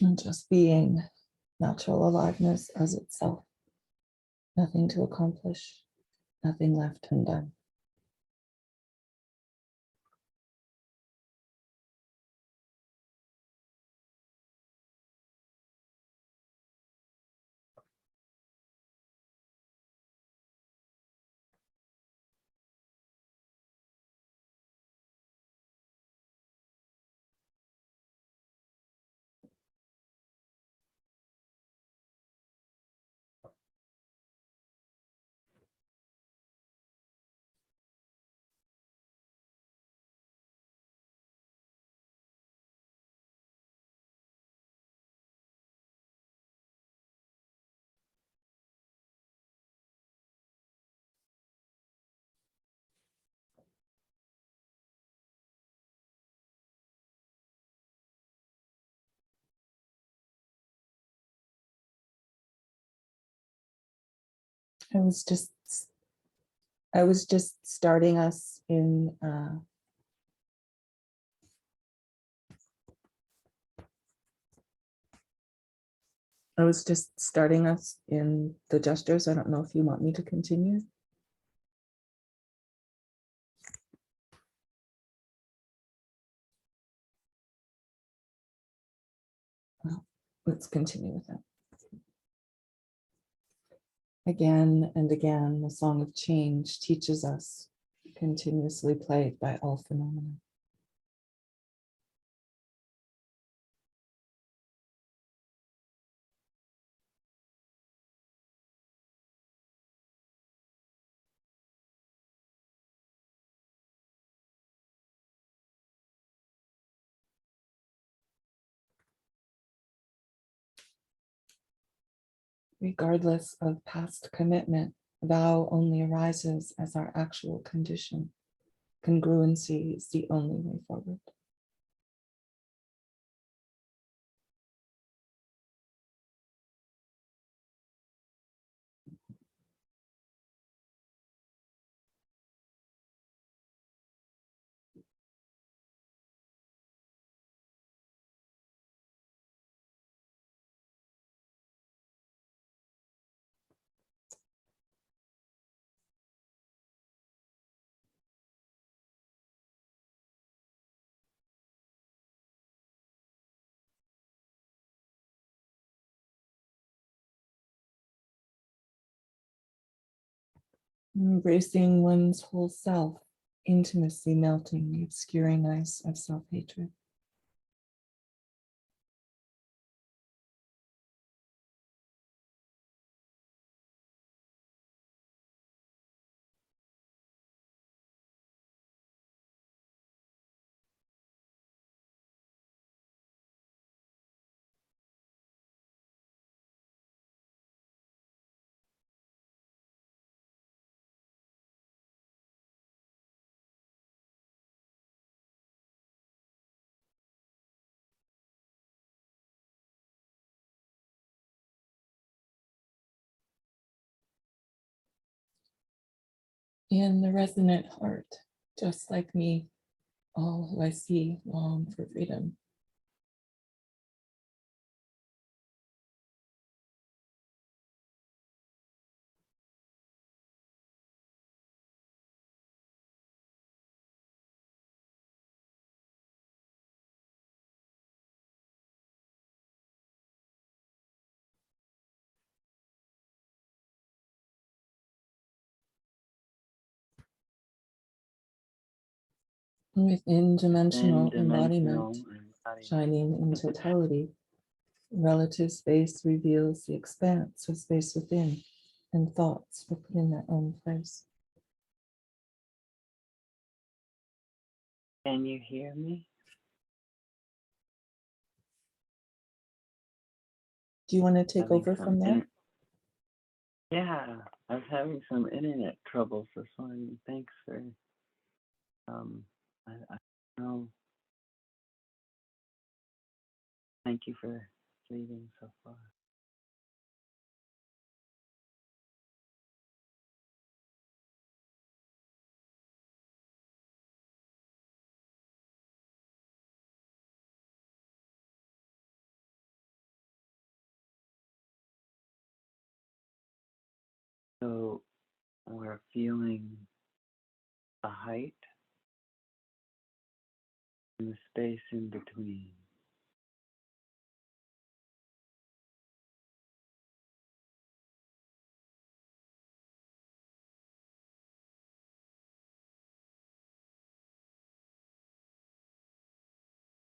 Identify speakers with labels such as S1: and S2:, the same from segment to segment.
S1: And just being natural aliveness as itself. Nothing to accomplish, nothing left undone. I was just starting us in the gestures. I don't know if you want me to continue. Well, let's continue with that. Again and again, the song of change teaches us, continuously played by all phenomena. Regardless of past commitment, vow only arises as our actual condition. Congruency is the only way forward. Embracing one's whole self, intimacy melting the obscuring ice of self-hatred. In the resonant heart, just like me, all who I see long for freedom. Within dimensional embodiment, shining in totality, relative space reveals the expanse of space within, and thoughts were put in their own place.
S2: Can you hear me?
S1: Do you want to take over from there?
S2: Yeah, I was having some internet troubles this morning. Thanks for, I don't know. Thank you for leading so far. we're feeling the height and the space in between.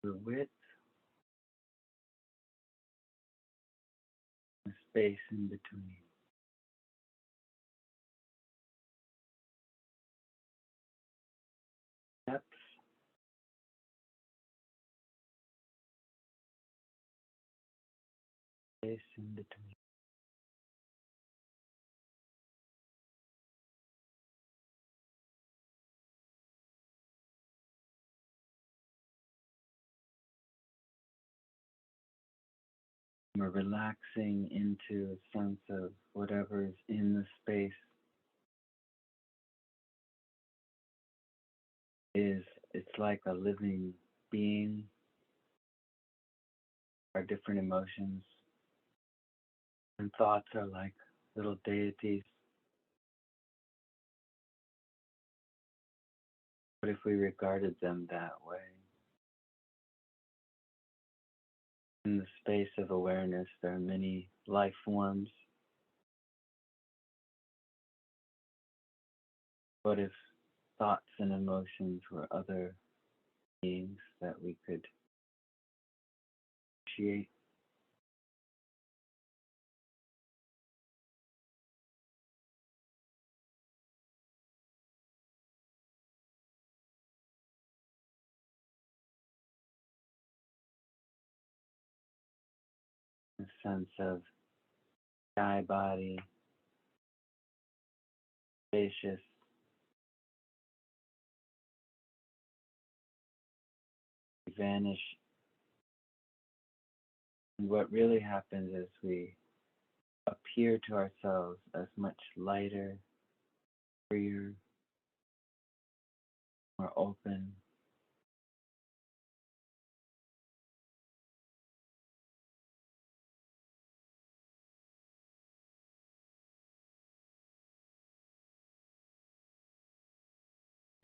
S2: The width, the space in between. Depth, space in between. We're relaxing into a sense of whatever is in the space it's like a living being. Our different emotions and thoughts are like little deities. But if we regarded them that way, in the space of awareness, there are many life forms. What if thoughts and emotions were other beings that we could appreciate? A sense of sky body, spacious, vanish. And what really happens is we appear to ourselves as much lighter, freer, more open.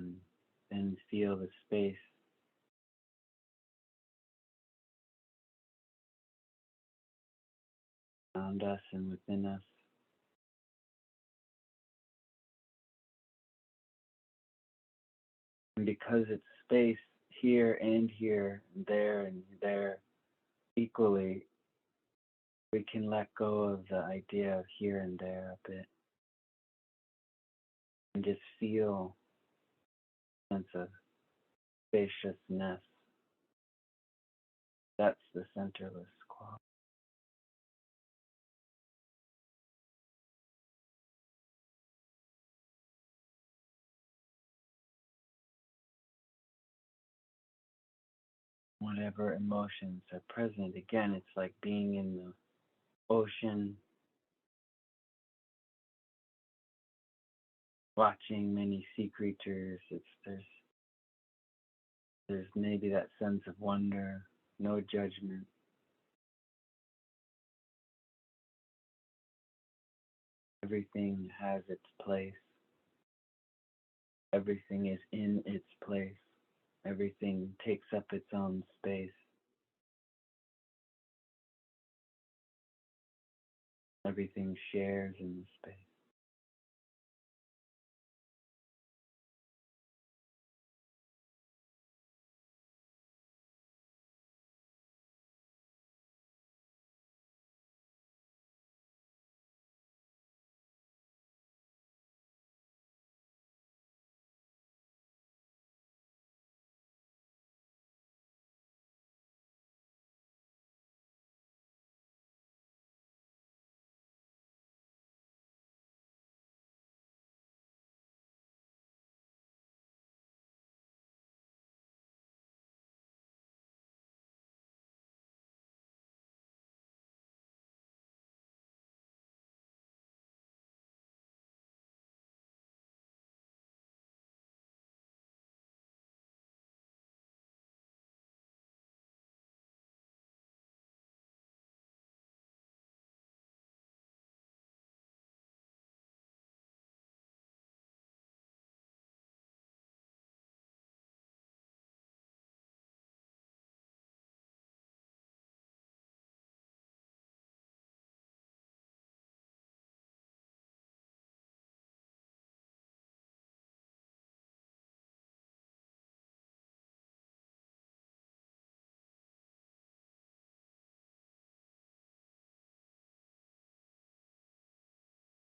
S2: And then feel the space around us and within us. And because it's space here and there equally, we can let go of the idea of here and there a bit and just feel a sense of spaciousness. That's the centerless quality. Whatever emotions are present, again, it's like being in the ocean, watching many sea creatures. There's maybe that sense of wonder, no judgment. Everything has its place. Everything is in its place. Everything takes up its own space. Everything shares in the space.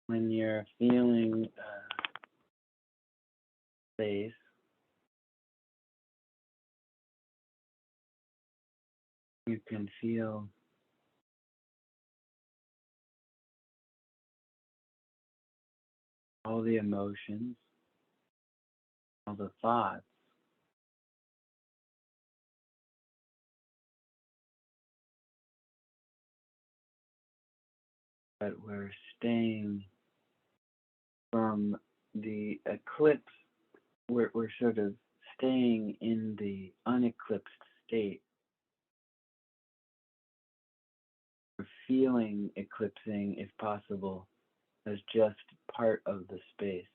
S2: When you're feeling space, you can feel all the emotions, all the thoughts that we're staying from the eclipse. We're sort of staying in the uneclipsed state. We're feeling eclipsing, if possible, as just part of the space.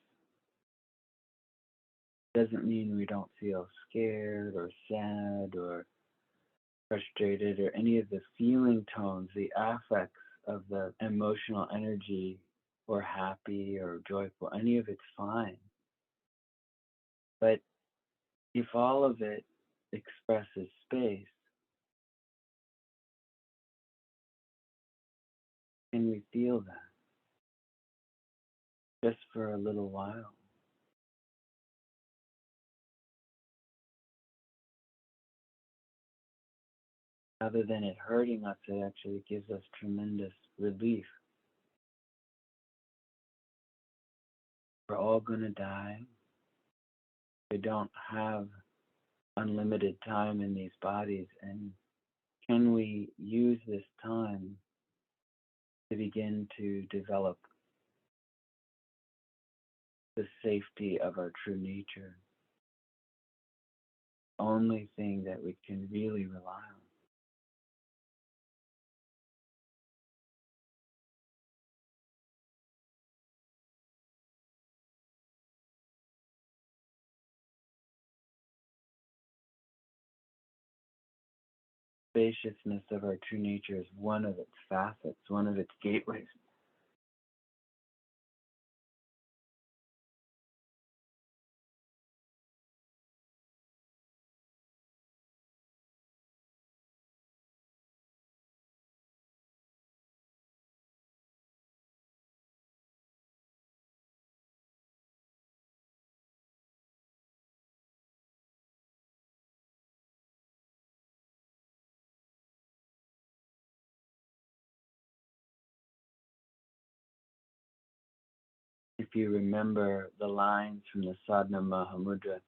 S2: Doesn't mean we don't feel scared or sad or frustrated or any of the feeling tones, the affects of the emotional energy, or happy or joyful. Any of it's fine. But if all of it expresses space, can we feel that just for a little while? Rather than it hurting us, it actually gives us tremendous relief. We're all going to die. We don't have unlimited time in these bodies. And can we use this time to begin to develop the safety of our true nature? Only thing that we can really rely on. Spaciousness of our true nature is one of its facets, one of its gateways. If you remember the lines from the Sadhana Mahamudra,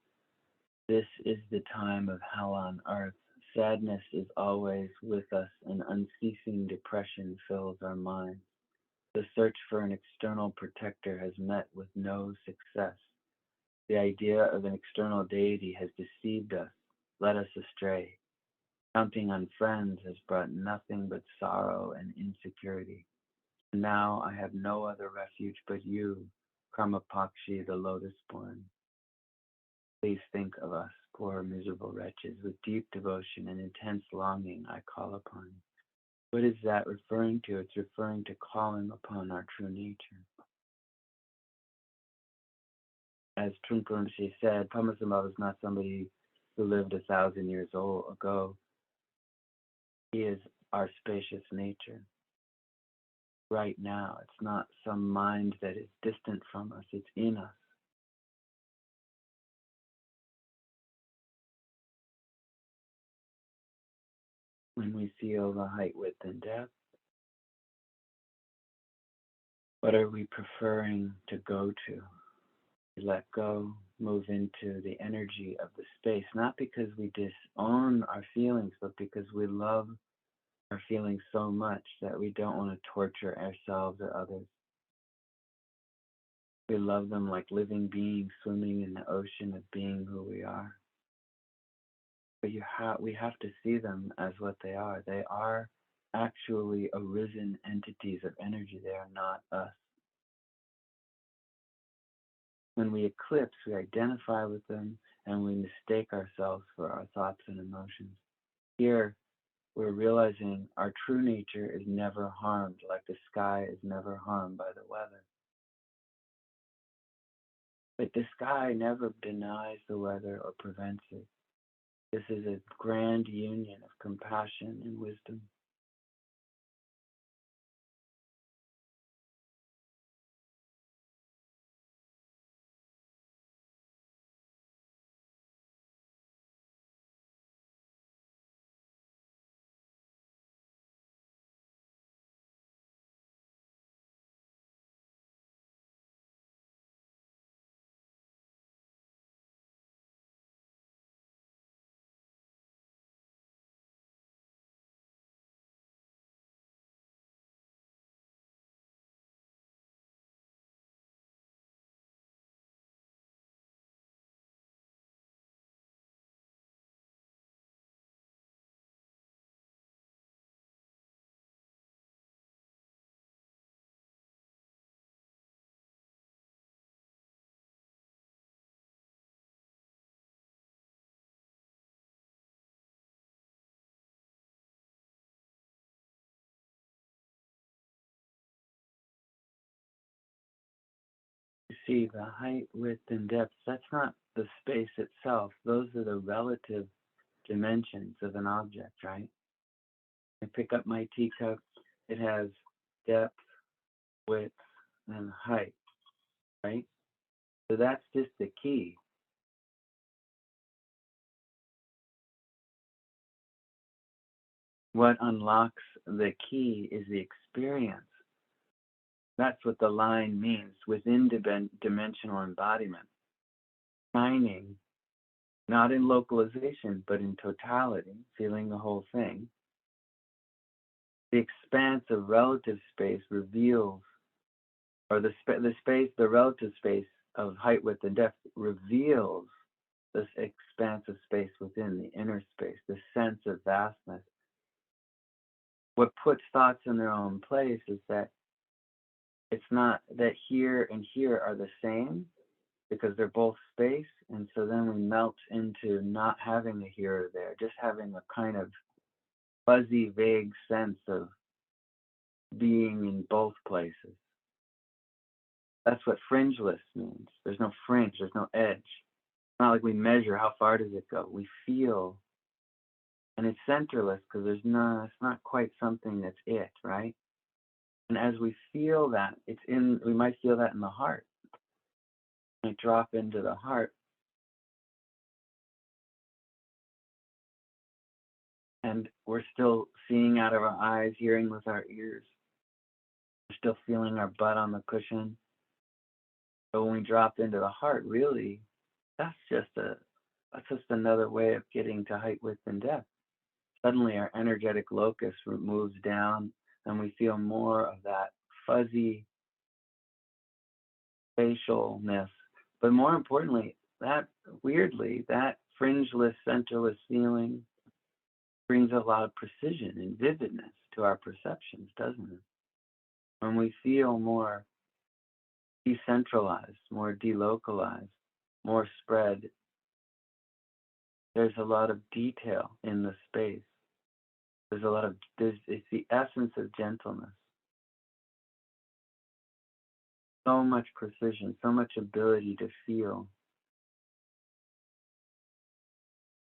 S2: this is the time of hell on earth. Sadness is always with us, and unceasing depression fills our minds. The search for an external protector has met with no success. The idea of an external deity has deceived us, led us astray. Counting on friends has brought nothing but sorrow and insecurity. Now I have no other refuge but you, Karmapakshi, the lotus born. Please think of us, poor miserable wretches. With deep devotion and intense longing I call upon you. What is that referring to? It's referring to calling upon our true nature. As Trungpa Rinpoche said, Padmasambhava is not somebody who lived 1,000 years ago. He is our spacious nature. Right now, it's not some mind that is distant from us, it's in us. When we feel the height, width, and depth, what are we preferring to go to? We let go, move into the energy of the space, not because we disown our feelings, but because we love our feelings so much that we don't want to torture ourselves or others. We love them like living beings swimming in the ocean of being who we are. But we have to see them as what they are. They are actually arisen entities of energy. They are not us. When we eclipse, we identify with them and we mistake ourselves for our thoughts and emotions. Here, we're realizing our true nature is never harmed, like the sky is never harmed by the weather. But the sky never denies the weather or prevents it. This is a grand union of compassion and wisdom. see the height, width, and depth, that's not the space itself. Those are the relative dimensions of an object, right? I pick up my teacup, it has depth, width, and height, right? So that's just the key. What unlocks the key is the experience. That's what the line means within dimensional embodiment. Shining, not in localization, but in totality, feeling the whole thing. The expanse of relative space reveals, or the relative space of height, width, and depth reveals this expanse of space within the inner space, the sense of vastness. What puts thoughts in their own place is that it's not that here and here are the same, because they're both space, and so then we melt into not having a here or there, just having a kind of fuzzy, vague sense of being in both places. That's what fringeless means. There's no fringe, there's no edge. It's not like we measure how far does it go. We feel, and it's centerless because it's not quite something that's it, right? And as we feel that, we might feel that in the heart. We drop into the heart. And we're still seeing out of our eyes, hearing with our ears. We're still feeling our butt on the cushion. But when we drop into the heart, really, that's just another way of getting to height, width, and depth. Suddenly our energetic locus moves down, and we feel more of that fuzzy spatialness. But more importantly, that fringeless, centerless feeling brings a lot of precision and vividness to our perceptions, doesn't it? When we feel more decentralized, more delocalized, more spread, there's a lot of detail in the space. It's the essence of gentleness. So much precision, so much ability to feel.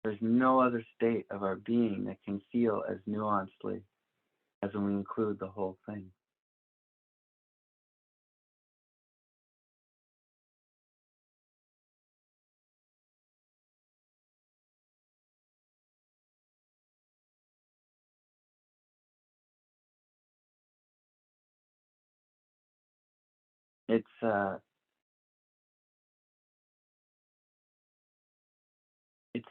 S2: There's no other state of our being that can feel as nuancedly as when we include the whole thing. It's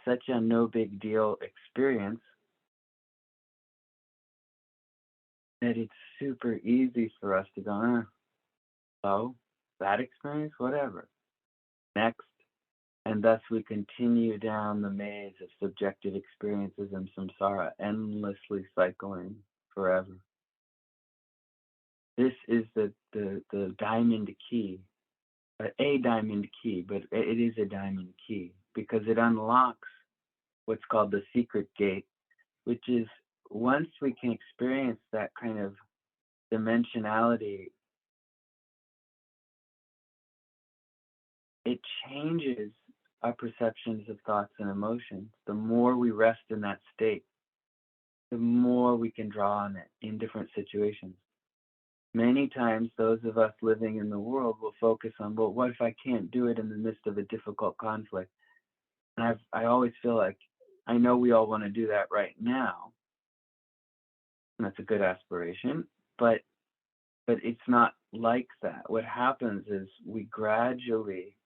S2: such a no big deal experience that it's super easy for us to go, oh, that experience, whatever. Next. And thus we continue down the maze of subjective experiences and samsara, endlessly cycling forever. This is the diamond key, a diamond key, but it is a diamond key because it unlocks what's called the secret gate, which is once we can experience that kind of dimensionality, it changes our perceptions of thoughts and emotions. The more we rest in that state, the more we can draw on it in different situations. Many times, those of us living in the world will focus on, well, what if I can't do it in the midst of a difficult conflict? And I always feel like, I know we all want to do that right now. And that's a good aspiration, but it's not like that. What happens is we gradually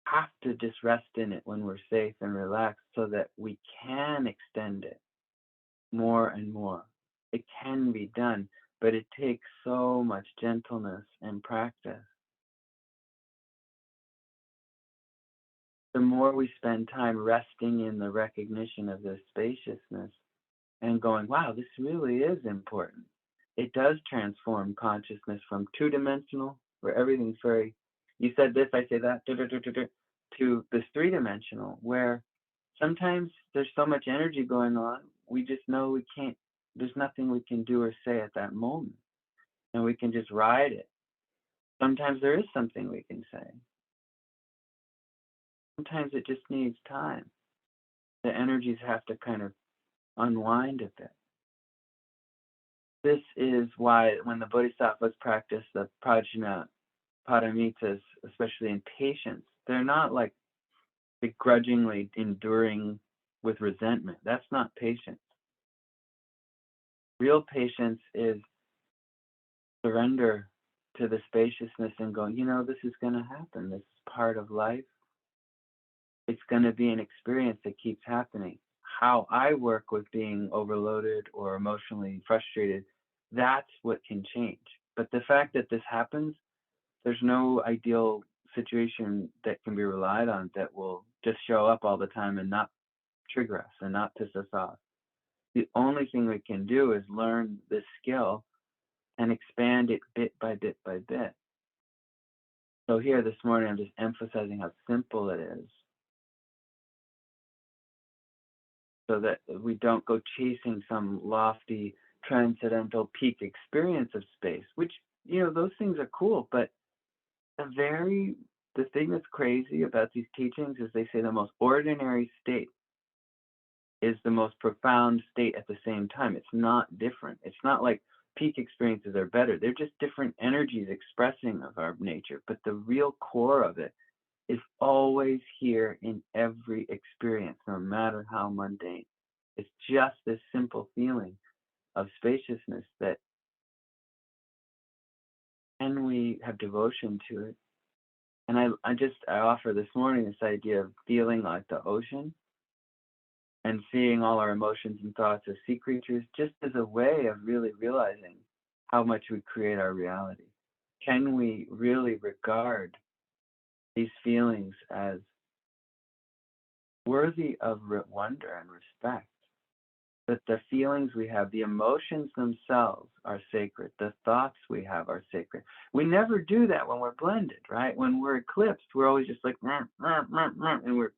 S2: have to just rest in it when we're safe and relaxed so that we can extend it more and more. It can be done, but it takes so much gentleness and practice. The more we spend time resting in the recognition of this spaciousness and going, wow, this really is important. It does transform consciousness from two-dimensional, where everything's very, you said this, I say that, to this three-dimensional, where sometimes there's so much energy going on, we just know we can't, there's nothing we can do or say at that moment. And we can just ride it. Sometimes there is something we can say. Sometimes it just needs time. The energies have to kind of unwind a bit. This is why when the bodhisattvas practice the prajna paramitas, especially in patience, they're not like begrudgingly enduring with resentment. That's not patience. Real patience is surrender to the spaciousness and going, this is going to happen. This is part of life. It's going to be an experience that keeps happening. How I work with being overloaded or emotionally frustrated, that's what can change. But the fact that this happens, there's no ideal situation that can be relied on that will just show up all the time and not trigger us and not piss us off. The only thing we can do is learn this skill and expand it bit by bit by bit. So here this morning, I'm just emphasizing how simple it is so that we don't go chasing some lofty, transcendental peak experience of space, which, those things are cool. But the thing that's crazy about these teachings is they say the most ordinary state is the most profound state at the same time. It's not different. It's not like peak experiences are better. They're just different energies expressing of our nature. But the real core of it is always here in every experience, no matter how mundane. It's just this simple feeling of spaciousness that, and we have devotion to it. And I offer this morning this idea of feeling like the ocean and seeing all our emotions and thoughts as sea creatures, just as a way of really realizing how much we create our reality. Can we really regard these feelings as worthy of wonder and respect? That the feelings we have, the emotions themselves are sacred. The thoughts we have are sacred. We never do that when we're blended, right? When we're eclipsed, we're always just like, and we're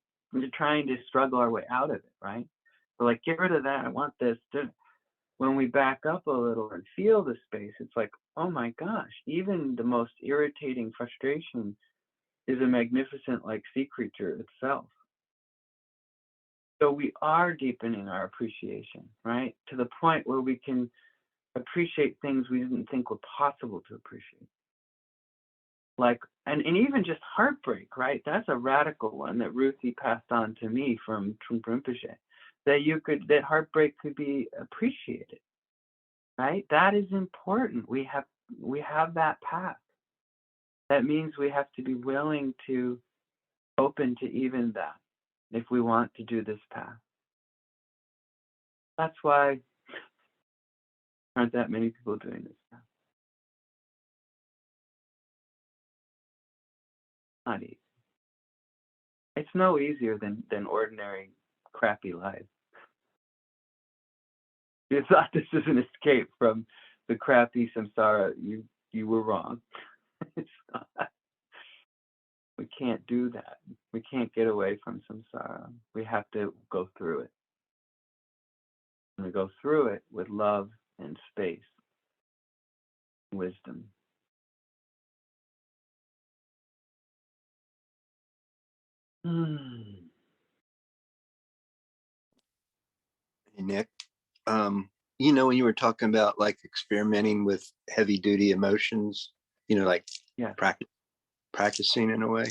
S2: trying to struggle our way out of it, right? We're like, get rid of that. I want this. When we back up a little and feel the space, it's like, oh my gosh, even the most irritating frustration is a magnificent like sea creature itself. So we are deepening our appreciation, right? To the point where we can appreciate things we didn't think were possible to appreciate. Like, and even just heartbreak, right? That's a radical one that Ruthie passed on to me from Trungpa Rinpoche. That heartbreak could be appreciated, right? That is important. We have that path. That means we have to be willing to open to even that if we want to do this path. That's why aren't that many people doing this now. Not easy. It's no easier than ordinary crappy life. You thought this was an escape from the crappy samsara, you were wrong. It's not. We can't do that. We can't get away from samsara. We have to go through it. And we go through it with love and space, wisdom.
S3: Hey, Nick, when you were talking about like experimenting with heavy duty emotions, like
S2: Yeah.
S3: practicing in a way,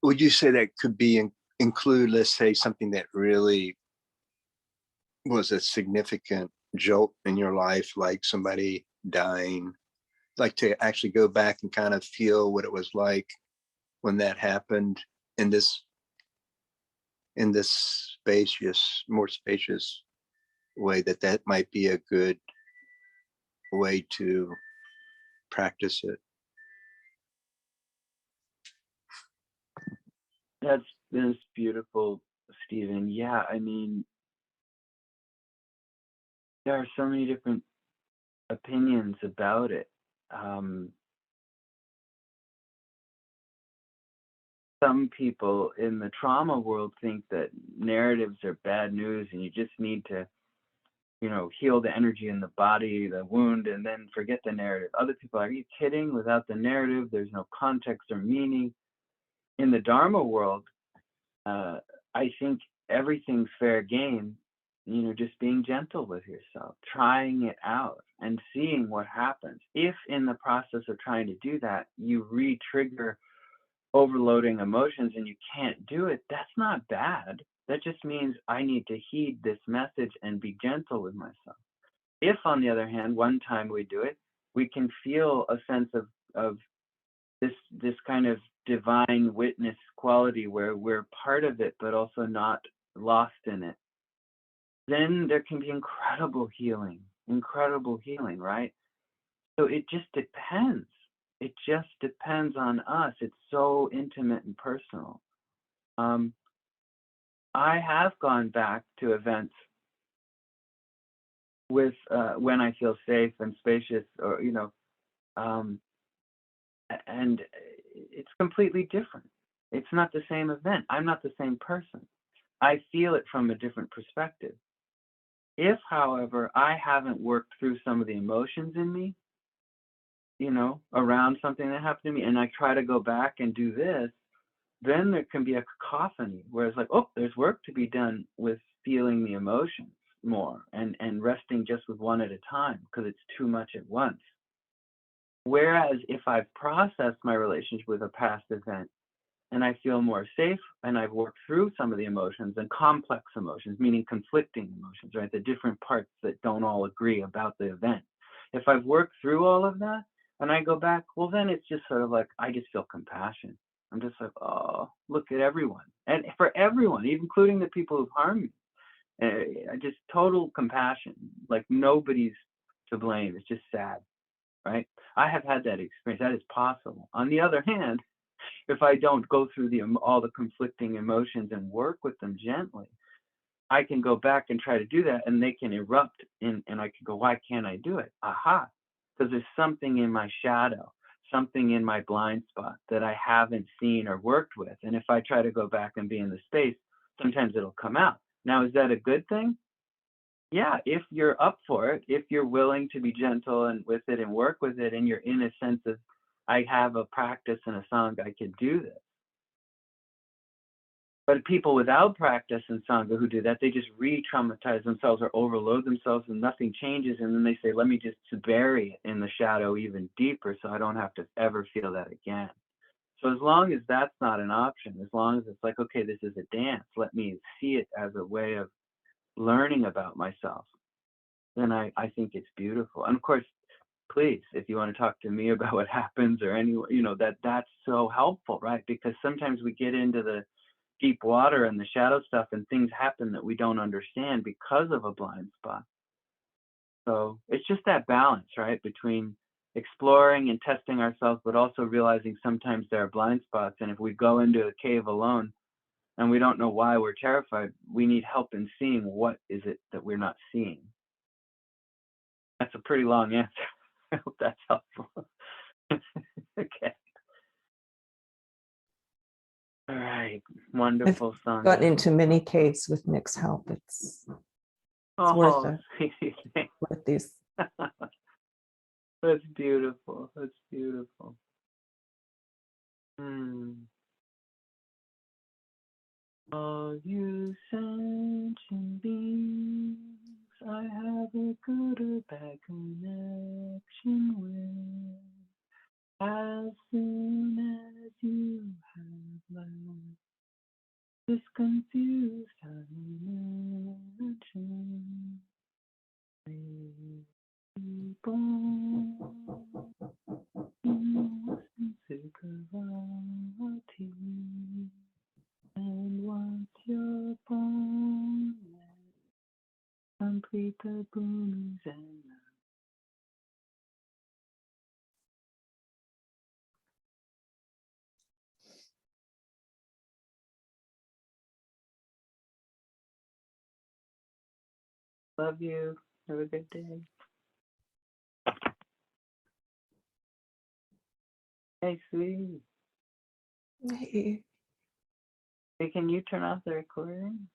S3: would you say that could be include, let's say, something that really was a significant jolt in your life, like somebody dying, like to actually go back and kind of feel what it was like when that happened in this more spacious way, that might be a good way to practice it?
S2: That's beautiful, Stephen. Yeah, I mean, there are so many different opinions about it. Some people in the trauma world think that narratives are bad news and you just need to heal the energy in the body, the wound, and then forget the narrative. Other people are you kidding? Without the narrative, there's no context or meaning. In the Dharma world, I think everything's fair game. Just being gentle with yourself, trying it out and seeing what happens. If in the process of trying to do that, you re-trigger overloading emotions and you can't do it, that's not bad. That just means I need to heed this message and be gentle with myself. If, on the other hand, one time we do it, we can feel a sense of this kind of divine witness quality where we're part of it, but also not lost in it. Then there can be incredible healing, right? So it just depends. It just depends on us. It's so intimate and personal. I have gone back to events with when I feel safe and spacious, or and it's completely different. It's not the same event. I'm not the same person. I feel it from a different perspective. If, however, I haven't worked through some of the emotions in me, around something that happened to me, and I try to go back and do this, then there can be a cacophony where it's like, oh, there's work to be done with feeling the emotions more and resting just with one at a time because it's too much at once. Whereas if I've processed my relationship with a past event and I feel more safe and I've worked through some of the emotions and complex emotions, meaning conflicting emotions, right? The different parts that don't all agree about the event. If I've worked through all of that and I go back, well, then it's just sort of like, I just feel compassion. I'm just like, oh, look at everyone. And for everyone, including the people who've harmed me, just total compassion. Like nobody's to blame. It's just sad, right? I have had that experience. That is possible. On the other hand, if I don't go through all the conflicting emotions and work with them gently, I can go back and try to do that, and they can erupt, and I can go, why can't I do it? Aha, because there's something in my shadow, something in my blind spot that I haven't seen or worked with. And if I try to go back and be in the space, sometimes it'll come out. Now, is that a good thing? Yeah, if you're up for it, if you're willing to be gentle and with it and work with it, and you're in a sense of, I have a practice and a sangha, I can do this. But people without practice in sangha who do that, they just re-traumatize themselves or overload themselves and nothing changes. And then they say, let me just bury it in the shadow even deeper so I don't have to ever feel that again. So as long as that's not an option, as long as it's like, okay, this is a dance, let me see it as a way of learning about myself, then I think it's beautiful. And of course, please, if you want to talk to me about what happens or any, that's so helpful, right? Because sometimes we get into the deep water and the shadow stuff and things happen that we don't understand because of a blind spot. So it's just that balance, right? Between exploring and testing ourselves, but also realizing sometimes there are blind spots. And if we go into a cave alone and we don't know why we're terrified, we need help in seeing what is it that we're not seeing. That's a pretty long answer. I hope that's helpful. Okay. All right. Wonderful song.
S1: Gotten into many caves with Nick's help. It's worth it. Worth these.
S2: That's beautiful. That's beautiful. All you sentient beings, I have a good or bad connection with. As soon as you have left this confused dimension, people in synchronity, and once you're born, complete the boons and love you. Have a good day. Hey, sweetie.
S1: Hey.
S2: Hey, can you turn off the recording?